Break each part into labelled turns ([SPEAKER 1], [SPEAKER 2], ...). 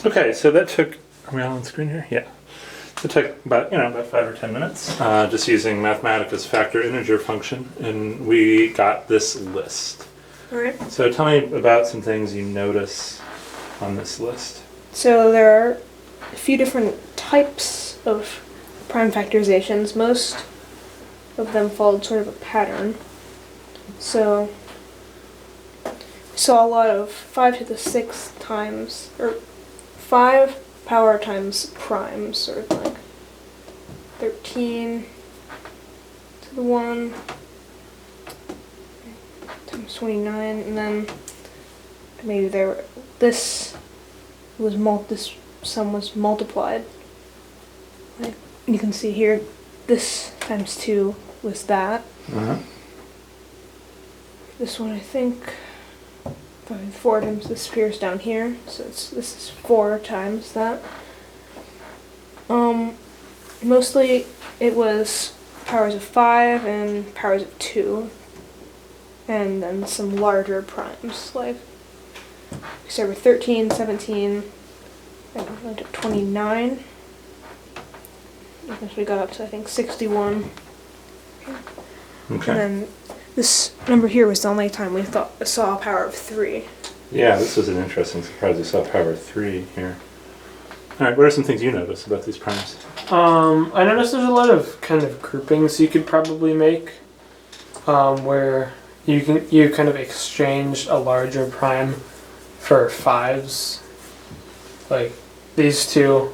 [SPEAKER 1] Okay, so that took, are we all on screen here? Yeah. It took about 5 or 10 minutes, just using Mathematic's factor integer function, and we got this list.
[SPEAKER 2] All right.
[SPEAKER 1] So tell me about some things you notice on this list.
[SPEAKER 2] So there are a few different types of prime factorizations. Most of them followed sort of a pattern. So we saw a lot of 5 to the 6th times, or 5 power times prime, sort of like 13 to the 1 times 29, and then maybe this sum was multiplied. Like you can see here, this times 2 was that. This one, I think, 4 times this appears down here, so this is 4 times that. Mostly it was powers of 5 and powers of 2, and then some larger primes, like we start with 13, 17, and went to 29. Eventually got up to, I think, 61.
[SPEAKER 1] Okay.
[SPEAKER 2] And then this number here was the only time we saw a power of 3.
[SPEAKER 1] Yeah, this was an interesting surprise. We saw power of 3 here. All right, what are some things you notice about these primes?
[SPEAKER 3] I noticed there's a lot of kind of groupings you could probably make, where you kind of exchange a larger prime for 5s. Like these two,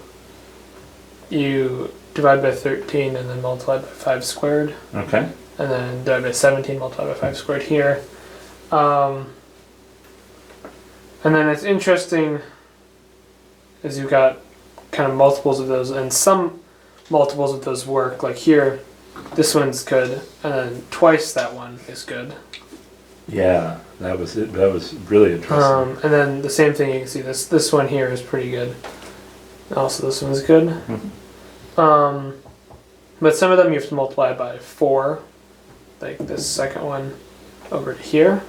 [SPEAKER 3] you divide by 13 and then multiply by 5 squared.
[SPEAKER 1] Okay.
[SPEAKER 3] And then divide by 17, multiply by 5 squared here. And then it's interesting is you've got kind of multiples of those, and some multiples of those work. Like here, this one's good, and then twice that one is good.
[SPEAKER 1] Yeah, that was it. That was really interesting.
[SPEAKER 3] And then the same thing, you can see this one here is pretty good. Also, this one's good.
[SPEAKER 1] Mm-hmm.
[SPEAKER 3] But some of them you have to multiply by 4, like this second one over to here,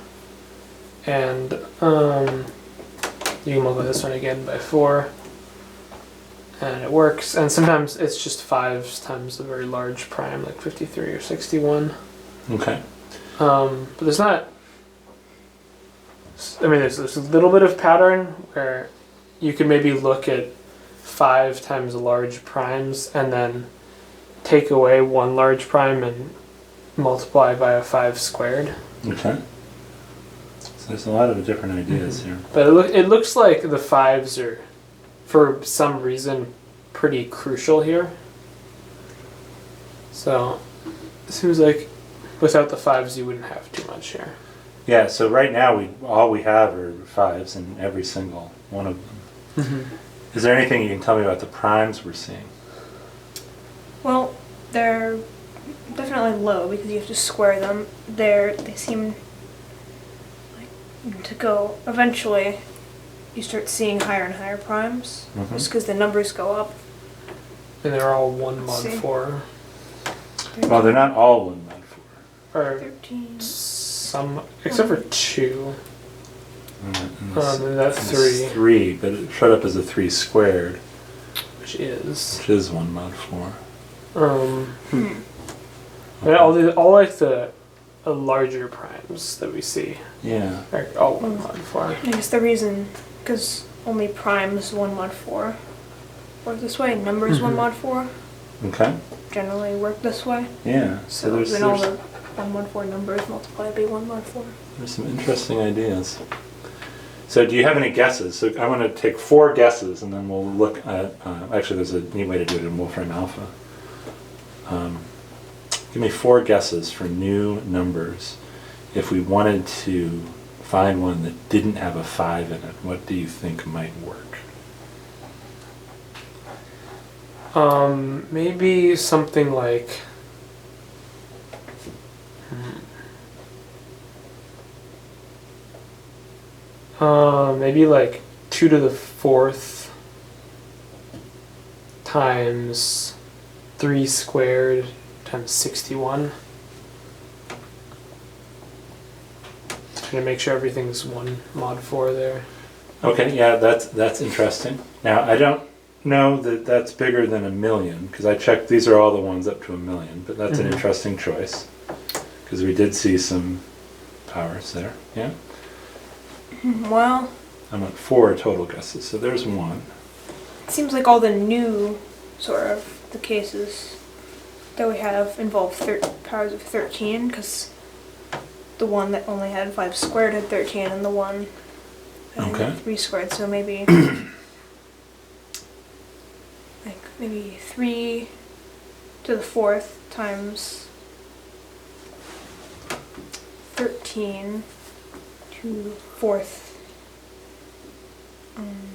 [SPEAKER 3] and you can multiply this one again by 4, and it works. And sometimes it's just 5 times a very large prime, like 53 or 61.
[SPEAKER 1] Okay.
[SPEAKER 3] But there's not. I mean, there's a little bit of pattern where you could maybe look at 5 times large primes and then take away one large prime and multiply by a 5 squared.
[SPEAKER 1] Okay. So there's a lot of different ideas here.
[SPEAKER 3] But it looks like the 5s are, for some reason, pretty crucial here. So it seems like without the 5s you wouldn't have too much here.
[SPEAKER 1] Yeah, so right now all we have are 5s in every single one of them.
[SPEAKER 3] Mm-hmm.
[SPEAKER 1] Is there anything you can tell me about the primes we're seeing?
[SPEAKER 2] Well, they're definitely low because you have to square them. They seem like to go. Eventually, you start seeing higher and higher primes, just because the numbers go up.
[SPEAKER 3] And they're all 1 mod
[SPEAKER 2] See?
[SPEAKER 3] 4.
[SPEAKER 1] Well, they're not all 1 mod 4.
[SPEAKER 3] Or
[SPEAKER 2] 13.
[SPEAKER 3] some, except for 2.
[SPEAKER 1] And
[SPEAKER 3] And that's
[SPEAKER 1] and
[SPEAKER 3] 3.
[SPEAKER 1] 3, but it showed up as a 3 squared,
[SPEAKER 3] Which is.
[SPEAKER 1] which is 1 mod 4.
[SPEAKER 3] But all like the larger primes that we see
[SPEAKER 1] Yeah.
[SPEAKER 3] are all 1 mod 4.
[SPEAKER 2] I guess the reason, because only primes 1 mod 4 work this way, numbers 1 mod 4
[SPEAKER 1] Okay.
[SPEAKER 2] generally work this way.
[SPEAKER 1] Yeah.
[SPEAKER 2] So
[SPEAKER 1] there's
[SPEAKER 2] then all the 1 mod 4 numbers multiply by 1 mod 4.
[SPEAKER 1] there's some interesting ideas. So do you have any guesses? So I want to take 4 guesses, and then we'll look at. Actually, there's a neat way to do it in Wolfram Alpha. Give me 4 guesses for new numbers. If we wanted to find one that didn't have a 5 in it, what do you think might work?
[SPEAKER 3] Maybe something like. Maybe like 2 to the 4th times 3 squared times 61. Trying to make sure everything's 1 mod 4 there.
[SPEAKER 1] Okay, yeah, that's interesting. Now, I don't know that that's bigger than 1,000,000, because I checked, these are all the ones up to 1,000,000, but that's an
[SPEAKER 3] Mhm.
[SPEAKER 1] interesting choice, because we did see some powers there, yeah?
[SPEAKER 2] Well,
[SPEAKER 1] I went 4 total guesses, so there's one.
[SPEAKER 2] it seems like all the new sort of the cases that we have involve powers of 13, because the one that only had 5 squared had 13, and the one that
[SPEAKER 1] Okay.
[SPEAKER 2] had 3 squared, so maybe like maybe 3 to the 4th times 13 to the 4th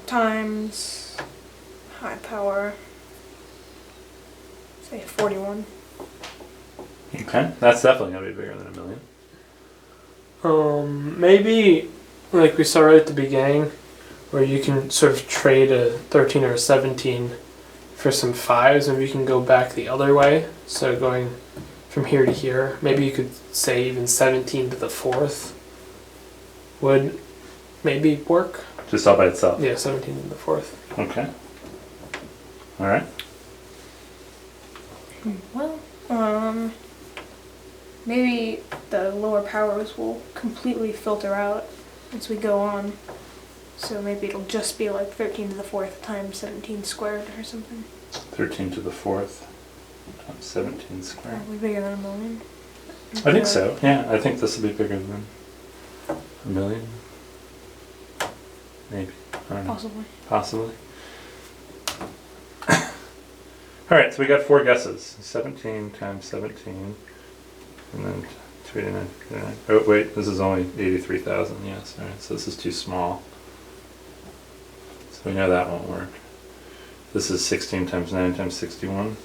[SPEAKER 2] times high power, say 41.
[SPEAKER 1] Okay, that's definitely gonna be bigger than 1,000,000.
[SPEAKER 3] Maybe like we saw right at the beginning, where you can sort of trade a 13 or a 17 for some 5s, and we can go back the other way. So going from here to here, maybe you could say even 17 to the 4th would maybe work.
[SPEAKER 1] Just all by itself?
[SPEAKER 3] Yeah, 17 to the 4th.
[SPEAKER 1] Okay. Alright.
[SPEAKER 2] Well, maybe the lower powers will completely filter out as we go on. So maybe it'll just be like 13 to the 4th times 17 squared or something.
[SPEAKER 1] 13 to the 4th times 17 squared.
[SPEAKER 2] Probably bigger than 1,000,000.
[SPEAKER 1] I think so, yeah. I think this will be bigger than 1,000,000. Maybe. I don't know.
[SPEAKER 2] Possibly.
[SPEAKER 1] Possibly. Alright, so we got 4 guesses. 17 times 17. And then 289. Oh, wait, this is only 83,000. Yes, alright, so this is too small. So we know that won't work. This is 16 times 9 times 61.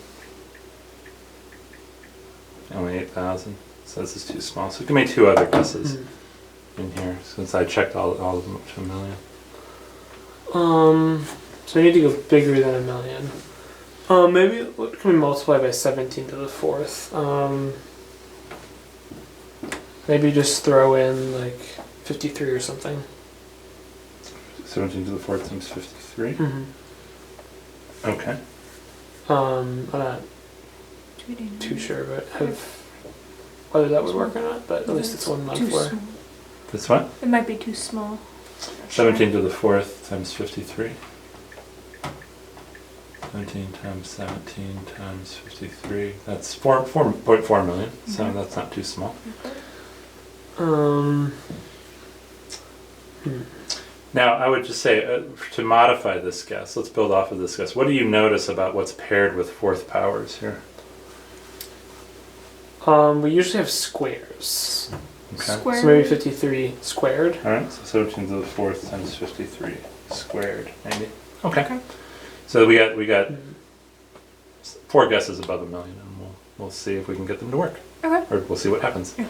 [SPEAKER 1] Only 8,000. So this is too small. So give me 2 other guesses in here, since I checked all of them up to 1,000,000.
[SPEAKER 3] So we need to go bigger than 1,000,000. Maybe what can we multiply by 17 to the 4th? Maybe just throw in like 53 or something.
[SPEAKER 1] 17 to the 4th times 53. Okay.
[SPEAKER 3] I'm not too sure, but whether that would work or not. But at least it's one
[SPEAKER 2] Too
[SPEAKER 3] month for.
[SPEAKER 2] small.
[SPEAKER 1] That's what?
[SPEAKER 2] It might be too small.
[SPEAKER 1] 17 to the 4th times 53. 17 times 17 times 53. That's 4.4 million, so that's not too small. Now, I would just say, to modify this guess, let's build off of this guess. What do you notice about what's paired with 4th powers here?
[SPEAKER 3] We usually have squares.
[SPEAKER 1] Okay.
[SPEAKER 2] Square.
[SPEAKER 3] So maybe 53 squared.
[SPEAKER 1] Alright, so 17 to the 4th times 53 squared, maybe. Okay.
[SPEAKER 2] Okay.
[SPEAKER 1] So we got 4 guesses above 1,000,000, and we'll see if we can get them to work.
[SPEAKER 2] Okay.
[SPEAKER 1] Or we'll see what happens.
[SPEAKER 2] Yeah.